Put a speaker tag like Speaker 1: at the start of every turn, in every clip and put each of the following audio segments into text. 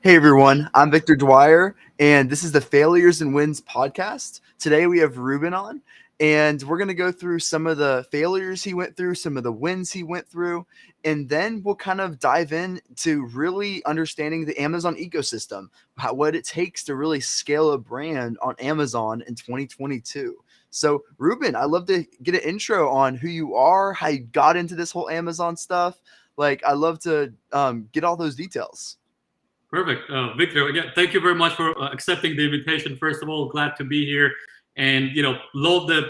Speaker 1: Hey everyone, I'm Victor Dwyer, and this is the Failures and Wins podcast. Today we have Ruben on, and we're going to go through some of the failures he went through, some of the wins he went through, and then we'll kind of dive into really understanding the Amazon ecosystem, what it takes to really scale a brand on Amazon in 2022. So, Ruben, I'd love to get an intro on who you are, how you got into this whole Amazon stuff. I'd love to get all those details.
Speaker 2: Perfect. Victor, again, thank you very much for accepting the invitation. First of all, glad to be here, and love the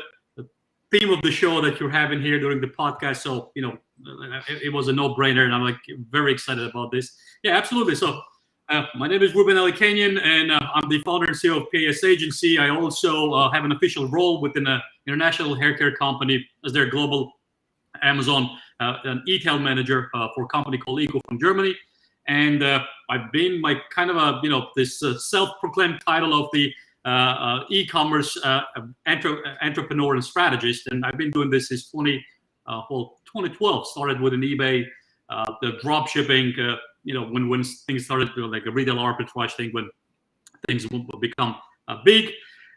Speaker 2: theme of the show that you're having here during the podcast. So it was a no-brainer, and I'm very excited about this. Yeah, absolutely. So my name is Ruben Alikhanyan, and I'm the founder and CEO of PAS Agency. I also have an official role within an international hair care company as their global Amazon an e-tail manager for a company called Eco from Germany. And I've been this self-proclaimed title of the e-commerce entrepreneur and strategist, and I've been doing this since 2012. Started with an eBay, the drop shipping. When things started to like a retail arbitrage thing, when things will become big,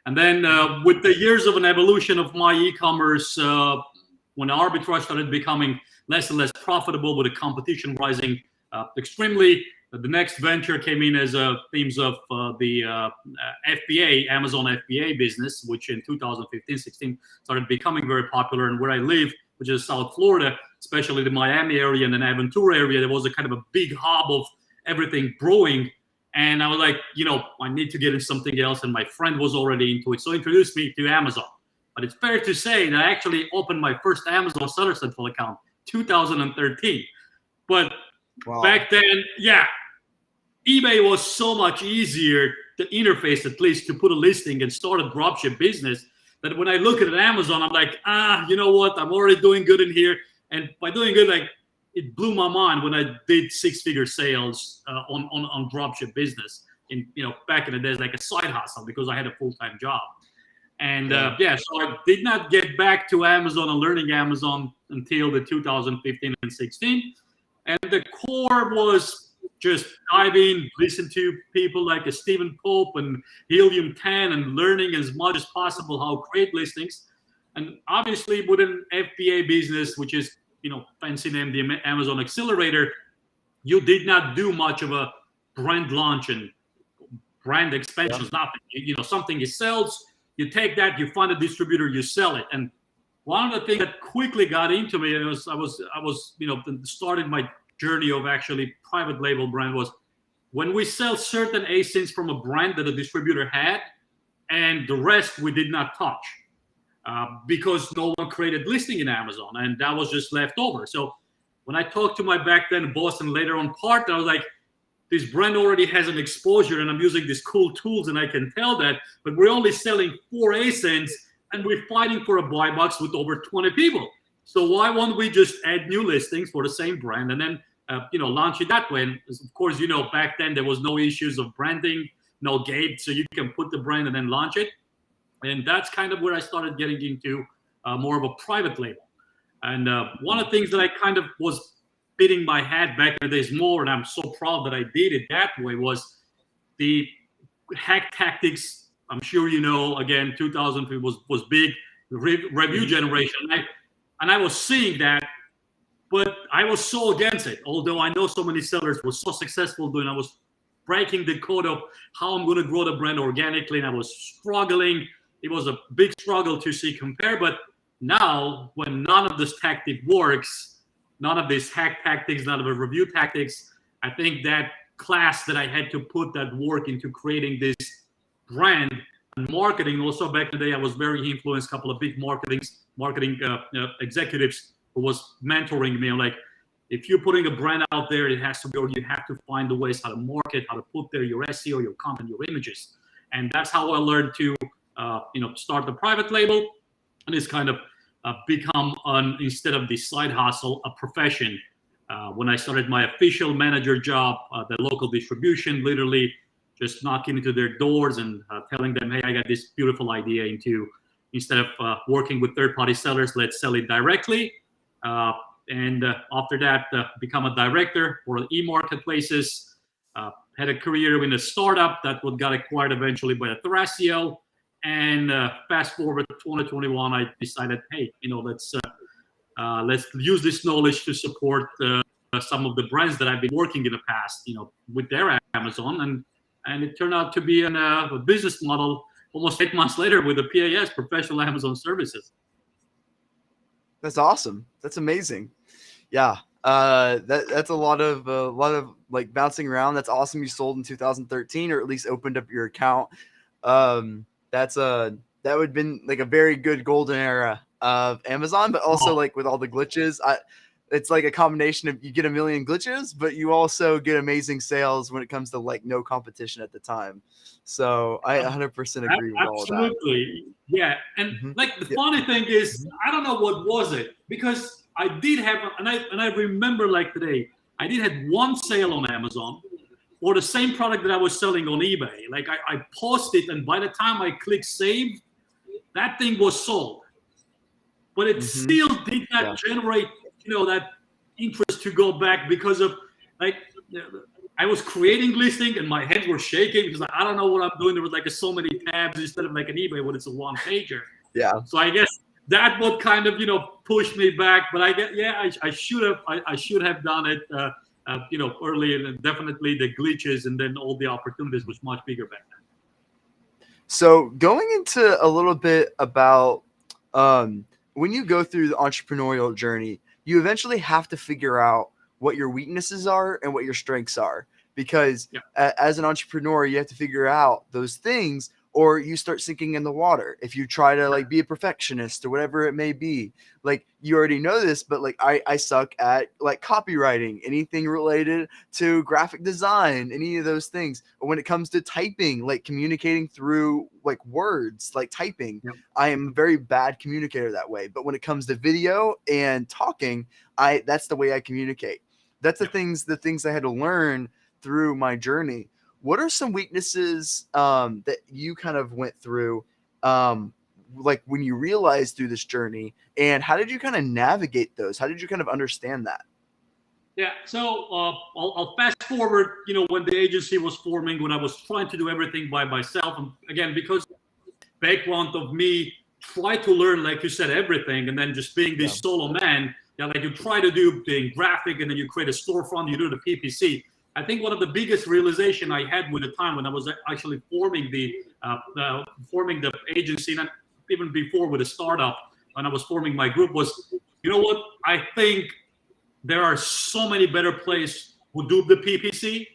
Speaker 2: and then with the years of an evolution of my e-commerce, when arbitrage started becoming less and less profitable, with the competition rising extremely. The next venture came in as themes of the FBA, Amazon FBA business, which in 2015-16 started becoming very popular. And where I live, which is South Florida, especially the Miami area and the Aventura area, there was a kind of a big hub of everything brewing. And I was like, I need to get into something else. And my friend was already into it, so he introduced me to Amazon. But it's fair to say that I actually opened my first Amazon Seller Central account 2013. But wow. Back then, eBay was so much easier to interface, at least to put a listing and start a dropship business, that when I look at Amazon, I'm like, you know what? I'm already doing good in here. And by doing good, it blew my mind when I did six-figure sales on dropship business back in the days, like a side hustle, because I had a full-time job. And so I did not get back to Amazon and learning Amazon until the 2015 and 16. And the core was just dive in, listen to people like a Stephen Pope and Helium 10, and learning as much as possible how to create listings. And obviously within FBA business, which is, fancy name, the Amazon Accelerator, you did not do much of a brand launch and brand expansions, nothing. Something it sells, you take that, you find a distributor, you sell it. And one of the things that quickly got into me, and I was started my journey of actually private label brand, was when we sell certain ASINs from a brand that a distributor had, and the rest we did not touch because no one created listing in Amazon, and that was just left over. So when I talked to my back then boss and later on partner, I was like, this brand already has an exposure, and I'm using these cool tools, and I can tell that, but we're only selling 4 ASINs, and we're fighting for a buy box with over 20 people. So why won't we just add new listings for the same brand and then launch it that way? And of course, back then there was no issues of branding, no gate, so you can put the brand and then launch it. And that's kind of where I started getting into more of a private label. And one of the things that I kind of was beating my head back in the days more, and I'm so proud that I did it that way, was the hack tactics. I'm sure again, 2000 was big, review generation. And I was seeing that, but I was so against it. Although I know so many sellers were so successful doing, I was breaking the code of how I'm going to grow the brand organically, and I was struggling. It was a big struggle to see compare. But now, when none of this tactic works, none of these hack tactics, none of the review tactics, I think that class that I had to put that work into creating this brand and marketing. Also back in the day, I was very influenced, a couple of big marketing executives who was mentoring me. I'm like, if you're putting a brand out there, it has to be, or you have to find the ways how to market, how to put there your SEO, your content, your images. And that's how I learned to start the private label, and it's kind of become instead of the side hustle, a profession. When I started my official manager job, the local distribution, literally just knocking into their doors and telling them, hey, I got this beautiful idea instead of working with third-party sellers, let's sell it directly. And after that, become a director for e-marketplaces, had a career in a startup that got acquired eventually by a Thrasio. And fast forward to 2021, I decided, hey, let's use this knowledge to support some of the brands that I've been working in the past, with their Amazon, and it turned out to be a business model almost 8 months later with the PAS, Professional Amazon Services.
Speaker 1: That's awesome. That's amazing. Yeah. That's a lot of like bouncing around. That's awesome. You sold in 2013, or at least opened up your account. That would have been like a very good golden era of Amazon, but also like with all the glitches, it's like a combination of, you get a million glitches, but you also get amazing sales when it comes to like no competition at the time. So I 100% agree with all of that.
Speaker 2: Absolutely. Yeah. And like the funny thing is, I don't know what was it, because I did have, and I remember like today, I did have one sale on Amazon or the same product that I was selling on eBay. Like I posted, and by the time I clicked save, that thing was sold. But it still did not generate, that interest to go back, because of like, I was creating listing and my hands were shaking because I don't know what I'm doing. There was like so many tabs instead of like an eBay when it's a one pager.
Speaker 1: Yeah.
Speaker 2: So I guess that would kind of, push me back. But I should have done it, early, and definitely the glitches and then all the opportunities was much bigger back then.
Speaker 1: So going into a little bit about, when you go through the entrepreneurial journey, you eventually have to figure out what your weaknesses are and what your strengths are, because as an entrepreneur, you have to figure out those things, or you start sinking in the water. If you try to like be a perfectionist or whatever it may be, like you already know this, but like I suck at like copywriting, anything related to graphic design, any of those things. Or when it comes to typing, like communicating through like words, like typing, I am a very bad communicator that way. But when it comes to video and talking, that's the way I communicate. That's the things I had to learn through my journey. What are some weaknesses that you kind of went through, like when you realized through this journey, and how did you kind of navigate those? How did you kind of understand that?
Speaker 2: Yeah, so I'll fast forward, when the agency was forming, when I was trying to do everything by myself. And again, because background of me, try to learn, like you said, everything, and then just being this solo man, like you try to do the graphic, and then you create a storefront, you do the PPC. I think one of the biggest realization I had with the time when I was actually forming the agency, and even before with a startup, when I was forming my group, was, what? I think there are so many better players who do the PPC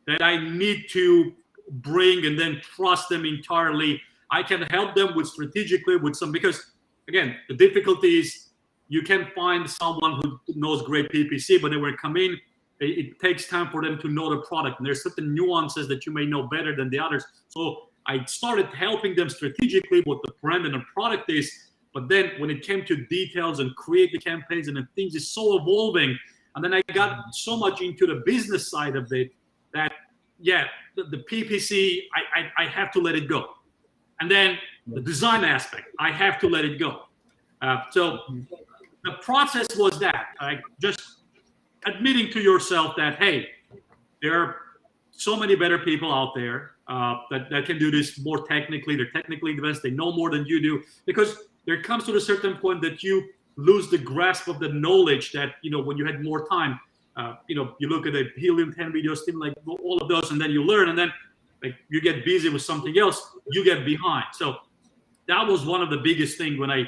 Speaker 2: that I need to bring and then trust them entirely. I can help them with strategically with some, because again, the difficulty is you can find someone who knows great PPC, but they will come in. It takes time for them to know the product, and there's certain nuances that you may know better than the others. So I started helping them strategically what the brand and the product is, but then when it came to details and create the campaigns and the things is so evolving, and then I got so much into the business side of it that the PPC, I have to let it go, and then the design aspect, I have to let it go. So the process was that just admitting to yourself that, hey, there are so many better people out there that can do this more technically. They're technically advanced. They know more than you do. Because there comes to a certain point that you lose the grasp of the knowledge that, when you had more time, you look at the Helium 10 videos, things like all of those, and then you learn, and then like you get busy with something else, you get behind. So that was one of the biggest things when I,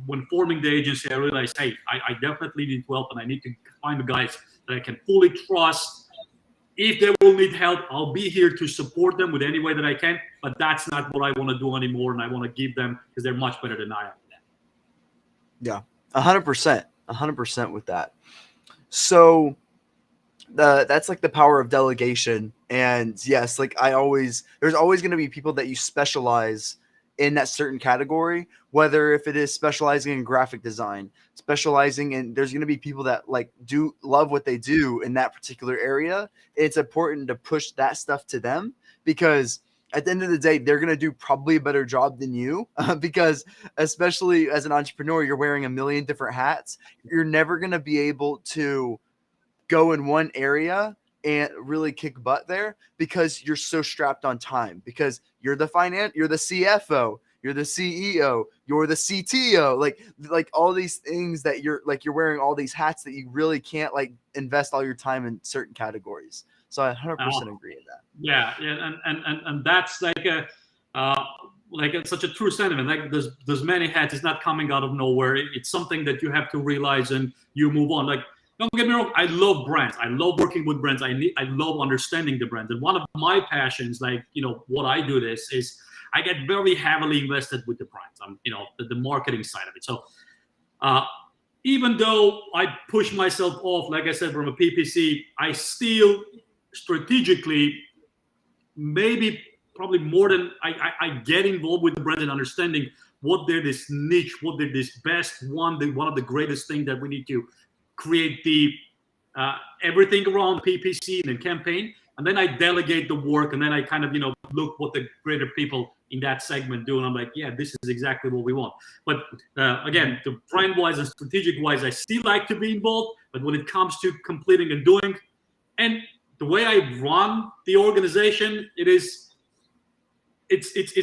Speaker 2: when forming the agency, I realized, hey, I definitely need help, and I need to find the guys that I can fully trust. If they will need help, I'll be here to support them with any way that I can, but that's not what I want to do anymore, and I want to give them, because they're much better than I am.
Speaker 1: Yeah, 100% with that. So that's like the power of delegation. And yes, like there's always going to be people that you specialize in that certain category, whether if it is specializing in graphic design, specializing in, there's going to be people that like do love what they do in that particular area. It's important to push that stuff to them, because at the end of the day, they're going to do probably a better job than you, because especially as an entrepreneur, you're wearing a million different hats. You're never going to be able to go in one area and really kick butt there because you're so strapped on time, because you're the CFO, you're the CEO, you're the CTO, like all these things that you're wearing all these hats that you really can't like invest all your time in certain categories. So I 100% agree with that.
Speaker 2: Yeah, and that's uh, such a true sentiment. Like there's many hats. It's not coming out of nowhere. It's something that you have to realize and you move on. Like don't get me wrong, I love brands. I love working with brands. I love understanding the brands. And one of my passions, like what I do this is I get very heavily invested with the brands. I'm the marketing side of it. So uh, even though I push myself off, like I said, from a PPC, I still strategically maybe probably more than I get involved with the brand and understanding what they're this niche, what they're this best one of the greatest things that we need to create the everything around PPC and the campaign, and then I delegate the work, and then I kind of look what the greater people in that segment do, and I'm like, yeah, this is exactly what we want. But again, the brand wise and strategic wise, I still like to be involved, but when it comes to completing and doing, and the way I run the organization, it's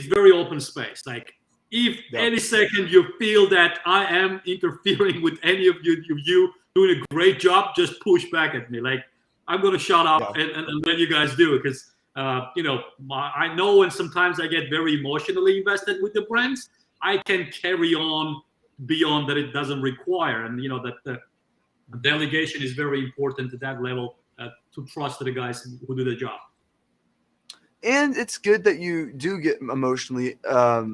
Speaker 2: very open space. Like if any second you feel that I am interfering with any of you doing a great job, just push back at me. Like I'm gonna shut up and let you guys do it, because I know when sometimes I get very emotionally invested with the brands, I can carry on beyond that it doesn't require, and that the delegation is very important at that level, to trust the guys who do the job.
Speaker 1: And it's good that you do get emotionally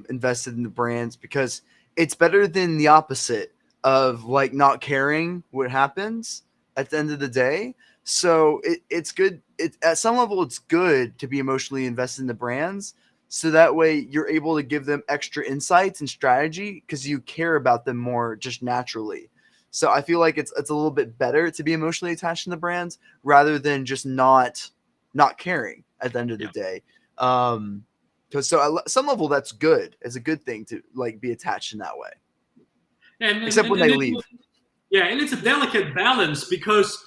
Speaker 1: invested in the brands, because it's better than the opposite of like not caring what happens at the end of the day. So it's good. At some level, it's good to be emotionally invested in the brands. So that way you're able to give them extra insights and strategy because you care about them more just naturally. So I feel like it's a little bit better to be emotionally attached to the brands rather than just not caring at the end of the day. Because so at some level that's good. It's a good thing to like be attached in that way. Except when they leave.
Speaker 2: Yeah, and it's a delicate balance because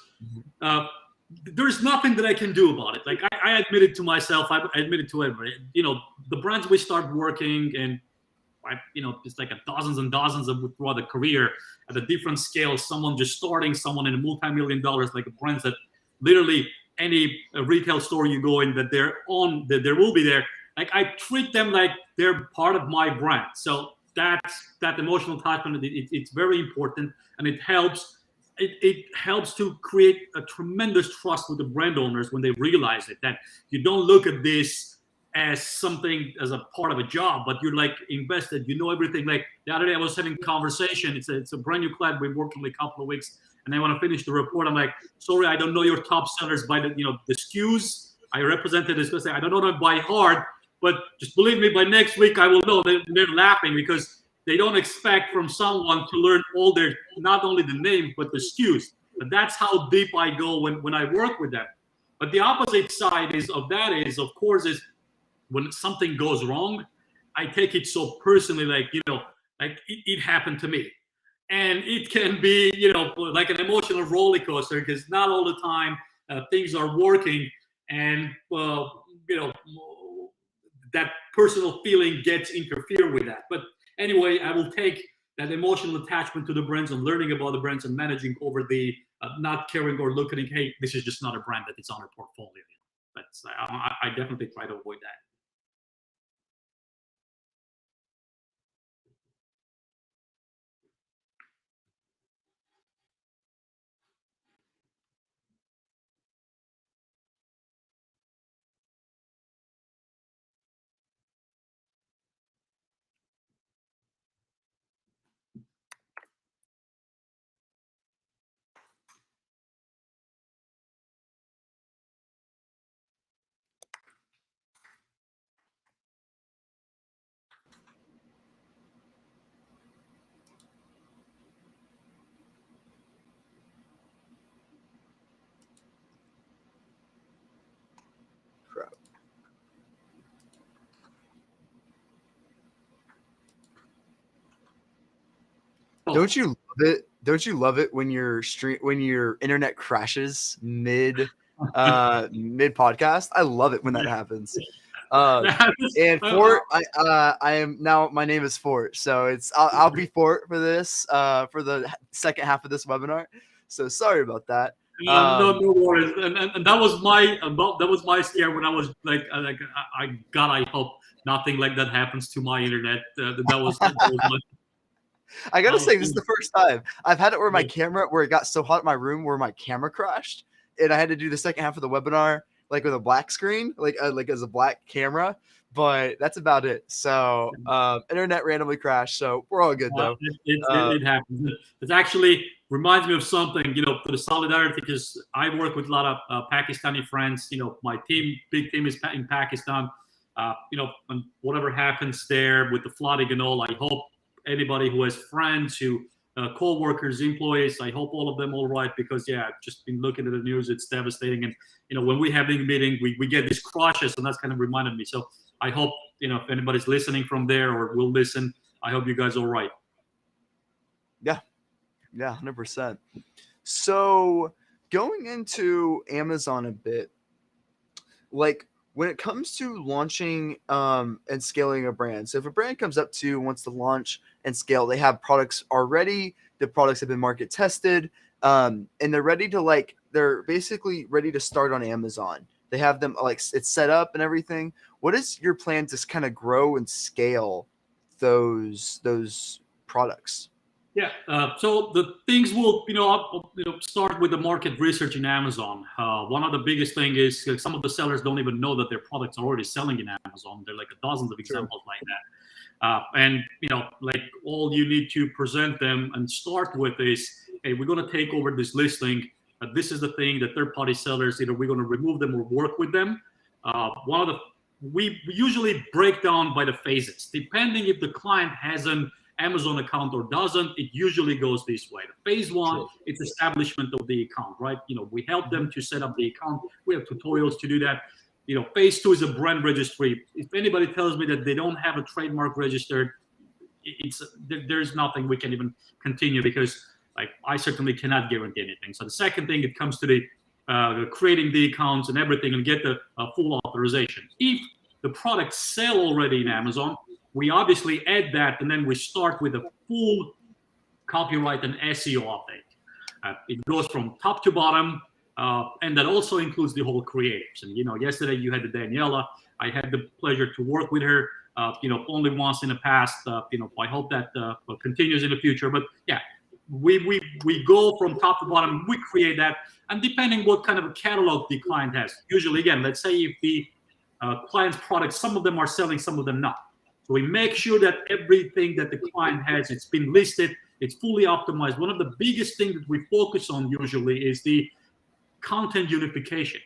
Speaker 2: there's nothing that I can do about it. Like I admitted to myself, I admitted to everybody. The brands we start working, and it's like dozens and dozens of throughout the career at a different scale. Someone just starting, someone in a multi-million dollars, like brands that literally any retail store you go in that they're on, that there will be there. Like I treat them like they're part of my brand. So that emotional attachment, it's very important, and it helps. It helps to create a tremendous trust with the brand owners when they realize it, that you don't look at this as something, as a part of a job, but you're like invested, everything. Like the other day I was having a conversation, it's a brand new client, we've worked only a couple of weeks, and I want to finish the report. I'm like, sorry, I don't know your top sellers by the SKUs. I represented this, I don't know them by heart, but just believe me, by next week I will know. They're laughing because they don't expect from someone to learn all their, not only the name, but the SKUs. But that's how deep I go when I work with them. But the opposite side is, of course, when something goes wrong, I take it so personally, like it happened to me, and it can be like an emotional roller coaster, because not all the time things are working, and that personal feeling gets interfered with that. But anyway, I will take that emotional attachment to the brands and learning about the brands and managing over the not caring or looking at, hey, this is just not a brand that it's on our portfolio. That's I definitely try to avoid that.
Speaker 1: Don't you love it? Don't you love it when your internet crashes mid mid podcast. I love it when that happens. And Fort, I am now. My name is Fort, so I'll be Fort for this for the second half of this webinar. So sorry about that.
Speaker 2: No worries. And that was my scare when I was God, I hope nothing like that happens to my internet. That was my,
Speaker 1: I gotta say, this is the first time I've had it where it got so hot in my room where my camera crashed, and I had to do the second half of the webinar like with a black screen, like as a black camera. But that's about it. So internet randomly crashed. So we're all good though.
Speaker 2: It happens. It actually reminds me of something, for the solidarity, because I work with a lot of Pakistani friends. My big team is in Pakistan. And whatever happens there with the flooding and all, I hope anybody who has friends, co-workers, employees, I hope all of them all right, because I've just been looking at the news. It's devastating. And when we have a meeting, we get these crashes, and that's kind of reminded me. So I hope, if anybody's listening from there or will listen, I hope you guys are all right.
Speaker 1: Yeah, 100%. So going into Amazon a bit, like when it comes to launching and scaling a brand, so if a brand comes up to you, wants to launch and scale, they have products already, the products have been market tested, and they're ready to they're basically ready to start on Amazon. They have them it's set up and everything. What is your plan to kind of grow and scale those products?
Speaker 2: Yeah. So the things will, start with the market research in Amazon. One of the biggest thing is some of the sellers don't even know that their products are already selling in Amazon. There are dozens of examples like that. And all you need to present them and start with is, hey, we're going to take over this listing. This is the thing that third-party sellers, either we're going to remove them or work with them. We usually break down by the phases. Depending if the client has an Amazon account or doesn't, it usually goes this way. The phase one, it's establishment of the account, right? We help them to set up the account. We have tutorials to do that. Phase two is a brand registry. If anybody tells me that they don't have a trademark registered, there's nothing we can even continue, because I certainly cannot guarantee anything. So the second thing, it comes to the creating the accounts and everything and get the full authorization. If the products sell already in Amazon, we obviously add that, and then we start with a full copyright and SEO update. It goes from top to bottom, and that also includes the whole creatives. And yesterday you had the Daniela. I had the pleasure to work with her, only once in the past. I hope that continues in the future. But we go from top to bottom. We create that, and depending what kind of a catalog the client has. Usually, again, let's say if the client's products, some of them are selling, some of them not. So we make sure that everything that the client has, it's been listed, it's fully optimized. One of the biggest things that we focus on usually is the content unification.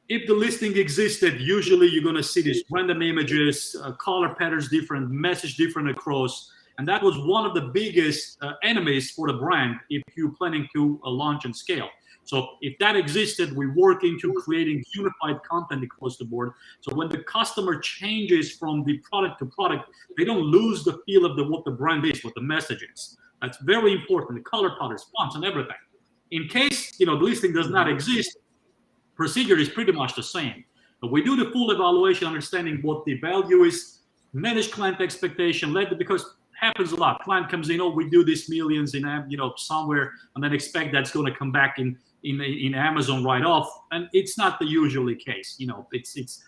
Speaker 2: If the listing existed, usually you're going to see these random images, color patterns different, message different across. And that was one of the biggest enemies for the brand if you're planning to launch and scale. So if that existed, we work into creating unified content across the board. So when the customer changes from the product to product, they don't lose the feel of what the brand is, what the message is. That's very important. The color patterns, fonts, and everything. In case the listing does not exist, procedure is pretty much the same. But we do the full evaluation, understanding what the value is, manage client expectation, because happens a lot. Client comes in, we do this millions in somewhere, and then expect that's going to come back in Amazon right off, and it's not the usually case. It's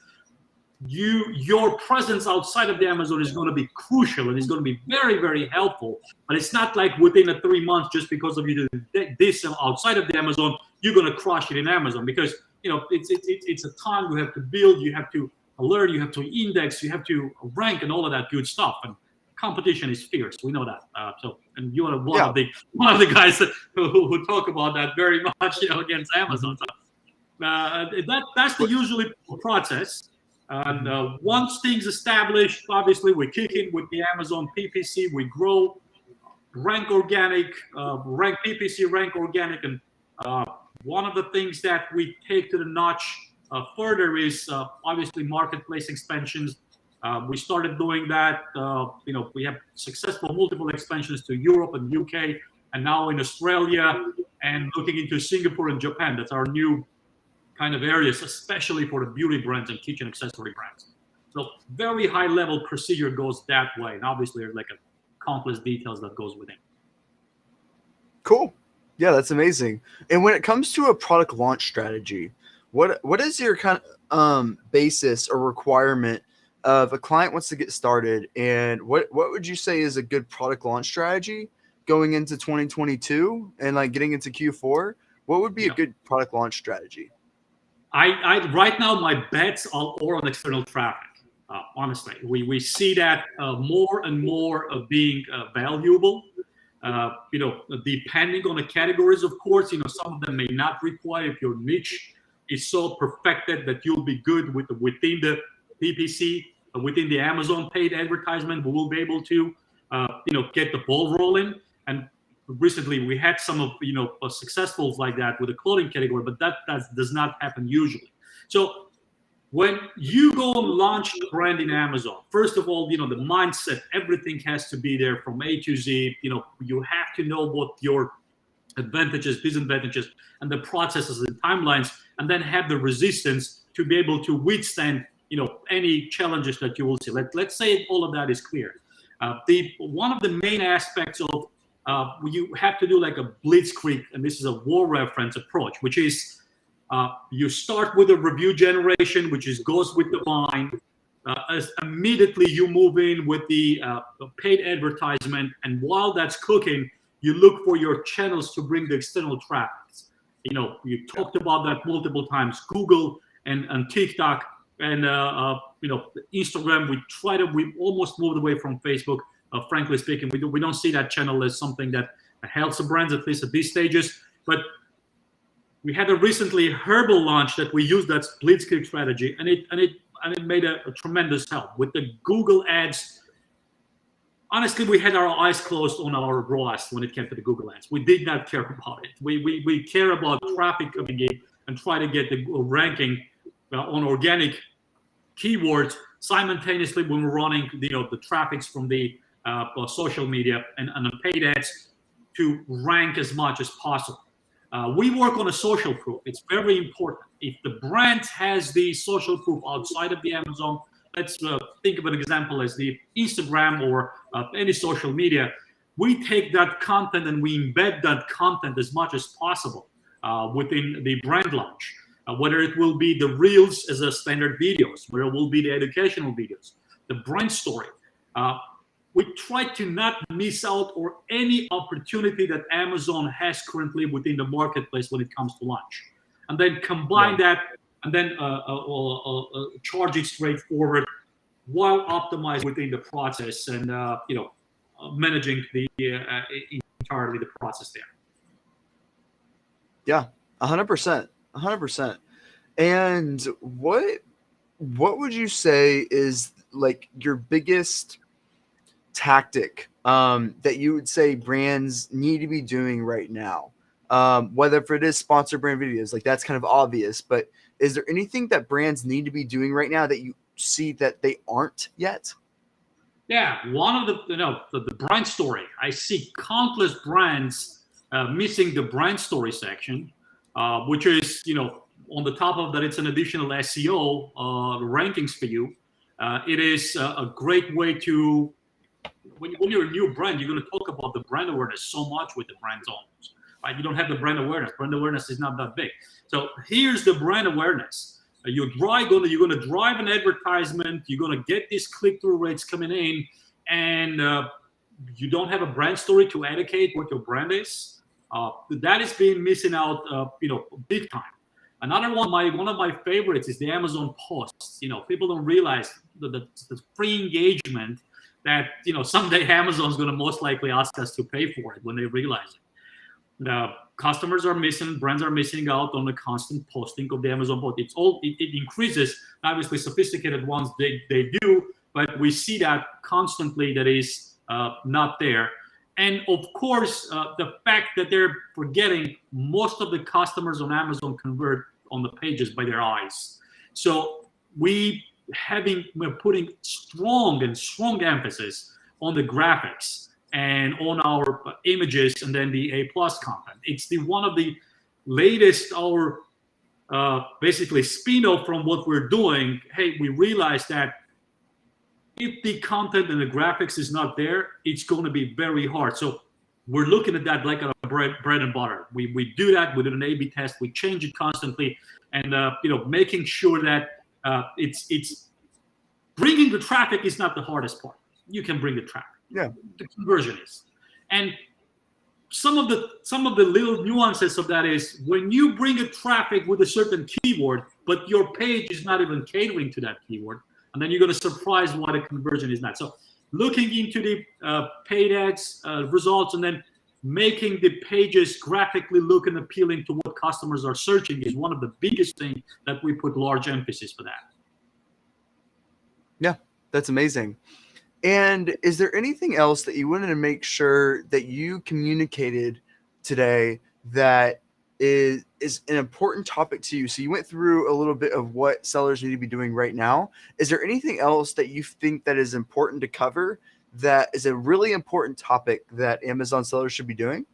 Speaker 2: your presence outside of the Amazon is going to be crucial, and it's going to be very, very helpful. But it's not like within 3 months, just because of you do this outside of the Amazon, you're going to crush it in Amazon, because it's a time you have to build, you have to learn, you have to index, you have to rank, and all of that good stuff. And competition is fierce. We know that. And you are one of the guys who talk about that very much, against Amazon. So, that's the usual process. And once things established, obviously we kick in with the Amazon PPC. We grow, rank organic, rank PPC, rank organic, and one of the things that we take to the notch further is obviously marketplace expansions. We started doing that. We have successful multiple expansions to Europe and UK, and now in Australia, and looking into Singapore and Japan. That's our new kind of areas, especially for the beauty brands and kitchen accessory brands. So very high level procedure goes that way. And obviously there's like a countless details that goes within.
Speaker 1: Cool. Yeah, that's amazing. And when it comes to a product launch strategy, what is your kind of basis or requirement of a client wants to get started, and what would you say is a good product launch strategy going into 2022 and like getting into Q4? What would be a good product launch strategy?
Speaker 2: I right now my bets are all on external traffic. Honestly, we see that more and more of being valuable. Depending on the categories, of course, some of them may not require. If your niche is so perfected that you'll be good within the PPC, within the Amazon paid advertisement, we will be able to, get the ball rolling. And recently we had some of, successfuls like that with the clothing category, but that does not happen usually. So when you go and launch a brand in Amazon, first of all, the mindset, everything has to be there from A to Z. You have to know what your advantages, disadvantages, and the processes and timelines, and then have the resistance to be able to withstand, any challenges that you will see. Let's say all of that is clear. One of the main aspects of you have to do like a blitzkrieg, and this is a war reference approach, which is you start with a review generation, which goes with the line. As immediately you move in with the paid advertisement, and while that's cooking, you look for your channels to bring the external traffic. You talked about that multiple times. Google and TikTok and Instagram. We almost moved away from Facebook. Frankly speaking, we don't see that channel as something that helps the brands, at least at these stages. But we had a recently herbal launch that we used that blitzkrieg strategy, and it made a tremendous help with the Google ads. Honestly, we had our eyes closed on our ROAS when it came to the Google ads. We did not care about it. We care about traffic coming in and try to get the ranking on organic keywords simultaneously when we're running the traffics from the social media and the paid ads to rank as much as possible. We work on a social proof. It's very important. If the brand has the social proof outside of the Amazon, let's think of an example as the Instagram or any social media. We take that content and we embed that content as much as possible within the brand launch. Whether it will be the Reels as a standard videos, whether it will be the educational videos, the brand story. We try to not miss out or any opportunity that Amazon has currently within the marketplace when it comes to launch, and then combine that and then charge it straightforward while optimized within the process and managing the entirely the process there.
Speaker 1: Yeah, 100%, 100%. And what would you say is like your biggest tactic that you would say brands need to be doing right now? Whether if it is sponsored brand videos, like that's kind of obvious, but is there anything that brands need to be doing right now that you see that they aren't yet?
Speaker 2: Yeah, one of the brand story. I see countless brands missing the brand story section, which is on the top of that, it's an additional SEO rankings for you. It is a great way to when you're a new brand, you're going to talk about the brand awareness so much with the brand owners. Right? You don't have the brand awareness. Brand awareness is not that big. So here's the brand awareness. You're going to drive an advertisement. You're going to get these click-through rates coming in, and you don't have a brand story to educate what your brand is. That is being missing out, big time. Another one of my favorites is the Amazon posts. People don't realize the free engagement that someday Amazon's going to most likely ask us to pay for it when they realize it. The customers are missing, brands are missing out on the constant posting of the Amazon post. It increases. Obviously, sophisticated ones they do, but we see that constantly that is not there. And of course, the fact that they're forgetting most of the customers on Amazon convert on the pages by their eyes. So we're putting strong emphasis on the graphics and on our images and then the A+ content. It's one of the latest our basically spin-off from what we're doing. Hey, we realize that if the content and the graphics is not there, it's going to be very hard. So we're looking at that like a bread and butter. We do that. We do an A/B test. We change it constantly, and making sure that it's bringing the traffic is not the hardest part. You can bring the traffic.
Speaker 1: Yeah.
Speaker 2: The conversion is, and some of the little nuances of that is when you bring a traffic with a certain keyword, but your page is not even catering to that keyword, and then you're going to surprise why the conversion is not. So looking into the paid ads results and then making the pages graphically look and appealing to what customers are searching is one of the biggest things that we put large emphasis for that.
Speaker 1: Yeah, that's amazing. And is there anything else that you wanted to make sure that you communicated today that is an important topic to you? So you went through a little bit of what sellers need to be doing right now. Is there anything else that you think that is important to cover that is a really important topic that Amazon sellers should be doing?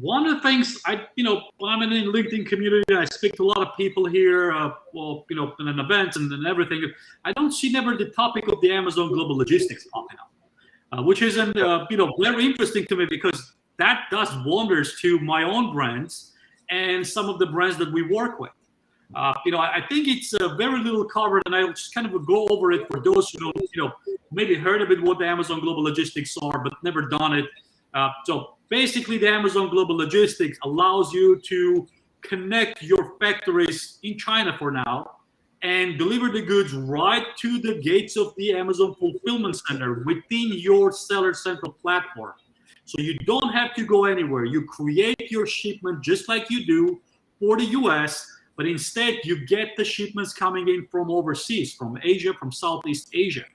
Speaker 2: One of the things I'm in the LinkedIn community. I speak to a lot of people here, in events and everything. I don't see never the topic of the Amazon Global Logistics popping up, which isn't, very interesting to me because that does wonders to my own brands and some of the brands that we work with. I think it's very little covered, and I'll just kind of go over it for those who maybe heard of it, what the Amazon Global Logistics are, but never done it. So basically, the Amazon Global Logistics allows you to connect your factories in China for now and deliver the goods right to the gates of the Amazon Fulfillment Center within your Seller Central platform. So you don't have to go anywhere. You create your shipment just like you do for the US, but instead you get the shipments coming in from overseas, from Asia, from Southeast Asia.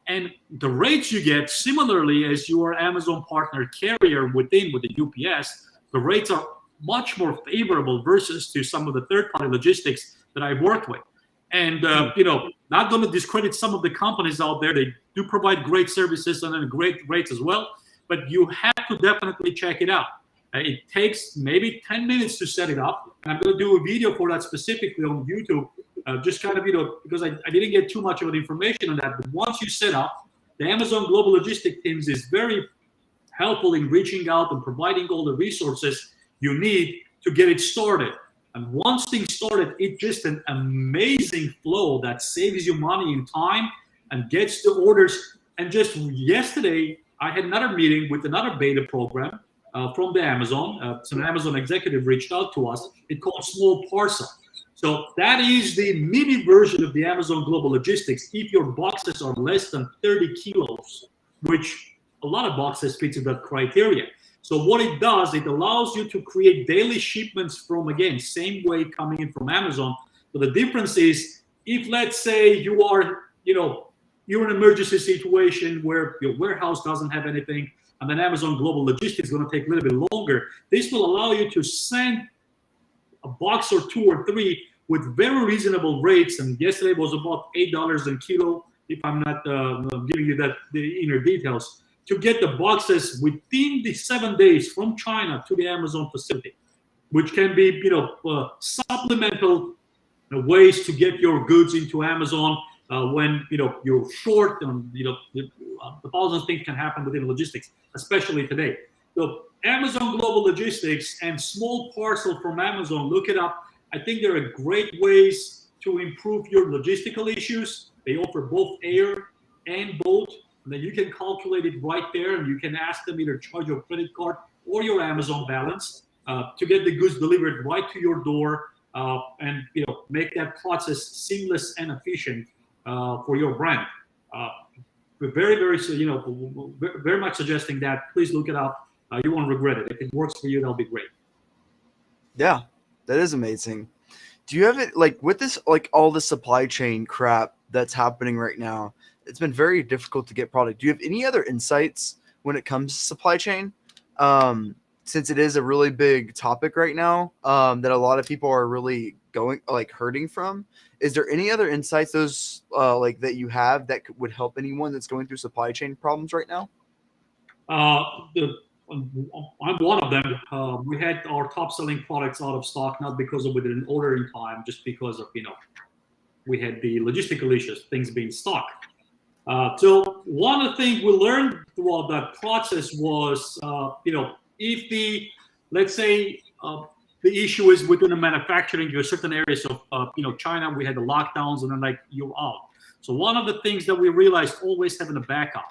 Speaker 2: And the rates you get, similarly as your Amazon partner carrier with the UPS, the rates are much more favorable versus to some of the third-party logistics that I've worked with. And, not going to discredit some of the companies out there. They do provide great services and then great rates as well, but you have to definitely check it out. It takes maybe 10 minutes to set it up. And I'm going to do a video for that specifically on YouTube. Just kind of, because I didn't get too much of an information on that. But once you set up, the Amazon Global Logistics teams is very helpful in reaching out and providing all the resources you need to get it started. And once things started, it's just an amazing flow that saves you money and time and gets the orders. And just yesterday, I had another meeting with another beta program from the Amazon. So an Amazon executive reached out to us. It's called Small Parcel. So that is the mini version of the Amazon Global Logistics if your boxes are less than 30 kilos, which a lot of boxes fit that criteria. So what it does, it allows you to create daily shipments from, again, same way coming in from Amazon. But the difference is if, let's say, you are, you're in an emergency situation where your warehouse doesn't have anything, and then Amazon Global Logistics is going to take a little bit longer, this will allow you to send a box or two or three with very reasonable rates. And yesterday was about $8 a kilo, if I'm not giving you the inner details, to get the boxes within the 7 days from China to the Amazon facility, which can be, supplemental ways to get your goods into Amazon when, you're short and, a thousand things can happen within logistics, especially today. So Amazon Global Logistics and Small Parcel from Amazon, look it up. I think there are great ways to improve your logistical issues. They offer both air and boat. And then you can calculate it right there, and you can ask them either charge your credit card or your Amazon balance to get the goods delivered right to your door, and make that process seamless and efficient for your brand. We're very, very, very much suggesting that. Please look it up. You won't regret it. If it works for you, that'll be great.
Speaker 1: Yeah, that is amazing. Do you have it with this, all the supply chain crap that's happening right now? It's been very difficult to get product. Do you have any other insights when it comes to supply chain? Since it is a really big topic right now, that a lot of people are really hurting from. Is there any other insights that you have that would help anyone that's going through supply chain problems right now?
Speaker 2: I'm one of them. We had our top selling products out of stock, not because we didn't order in time, just because of, we had the logistical issues, things being stuck. So one of the things we learned throughout that process was, if let's say, the issue is within the manufacturing, there are certain areas of, China, we had the lockdowns and then like you're out. So one of the things that we realized, always having a backup.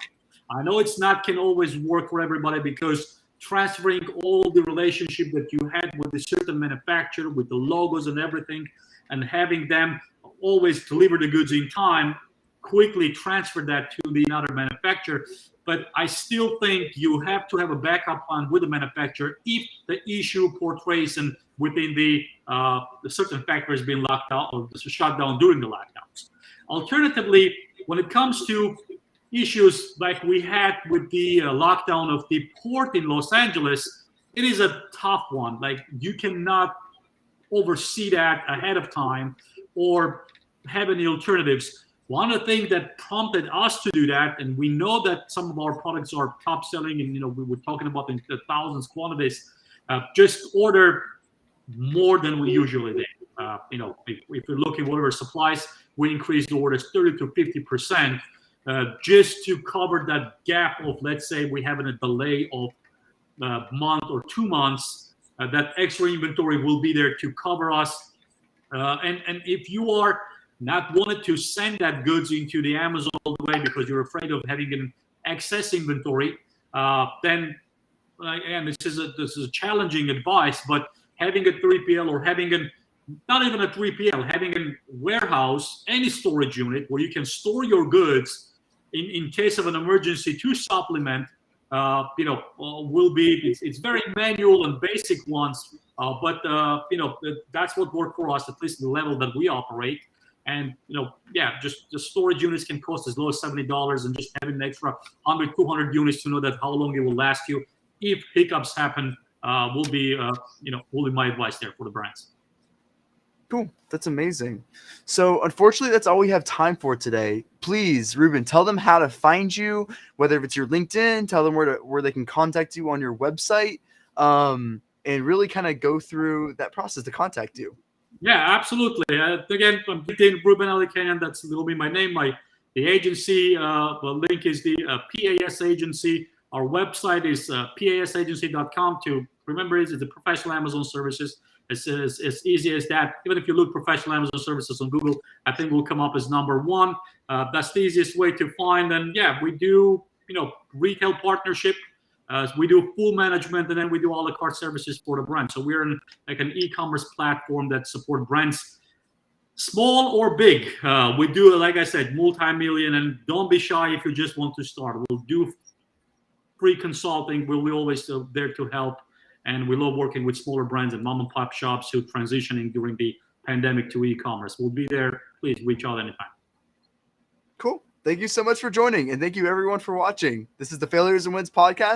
Speaker 2: I know it's not can always work for everybody, because transferring all the relationship that you had with a certain manufacturer, with the logos and everything, and having them always deliver the goods in time, quickly transfer that to the another manufacturer. But I still think you have to have a backup plan with the manufacturer if the issue portrays and within the certain factories being locked down or shut down during the lockdowns. Alternatively, when it comes to issues like we had with the lockdown of the port in Los Angeles, it is a tough one. Like, you cannot oversee that ahead of time or have any alternatives. One of the things that prompted us to do that, and we know that some of our products are top selling, and we were talking about in the thousands quantities, just order more than we usually did. If you're looking at whatever supplies, we increased the orders 30 to 50%, just to cover that gap of, let's say, we have a delay of a month or 2 months. That extra inventory will be there to cover us. And if you are not wanted to send that goods into the Amazon all the way because you're afraid of having an excess inventory, then again, this is a challenging advice, but having a 3PL or having not even a 3PL, having a warehouse, any storage unit where you can store your goods in case of an emergency to supplement, will be, it's very manual and basic ones, but that's what worked for us, at least the level that we operate. And just the storage units can cost as low as $70, and just having an extra 100, 200 units to know that how long it will last you if hiccups happen will be my advice there for the brands.
Speaker 1: Cool. That's amazing. So unfortunately, that's all we have time for today. Please, Ruben, tell them how to find you, whether it's your LinkedIn, tell them where they can contact you on your website, and really kind of go through that process to contact you.
Speaker 2: Yeah, absolutely. Again, I'm Ruben Alikhanyan. That'll be my name. The agency, the link is the PAS agency. Our website is pasagency.com. To remember, it's the professional Amazon services. It's as easy as that. Even if you look professional Amazon services on Google, I think we'll come up as number one. That's the easiest way to find. And we do retail partnership. We do full management, and then we do a la carte services for the brand. So we're an e-commerce platform that support brands, small or big. We do, like I said, multi-million, and don't be shy if you just want to start. We'll do free consulting. We'll be always there to help. And we love working with smaller brands and mom and pop shops who are transitioning during the pandemic to e-commerce. We'll be there. Please reach out anytime.
Speaker 1: Cool. Thank you so much for joining, and thank you everyone for watching. This is the Failures and Wins podcast.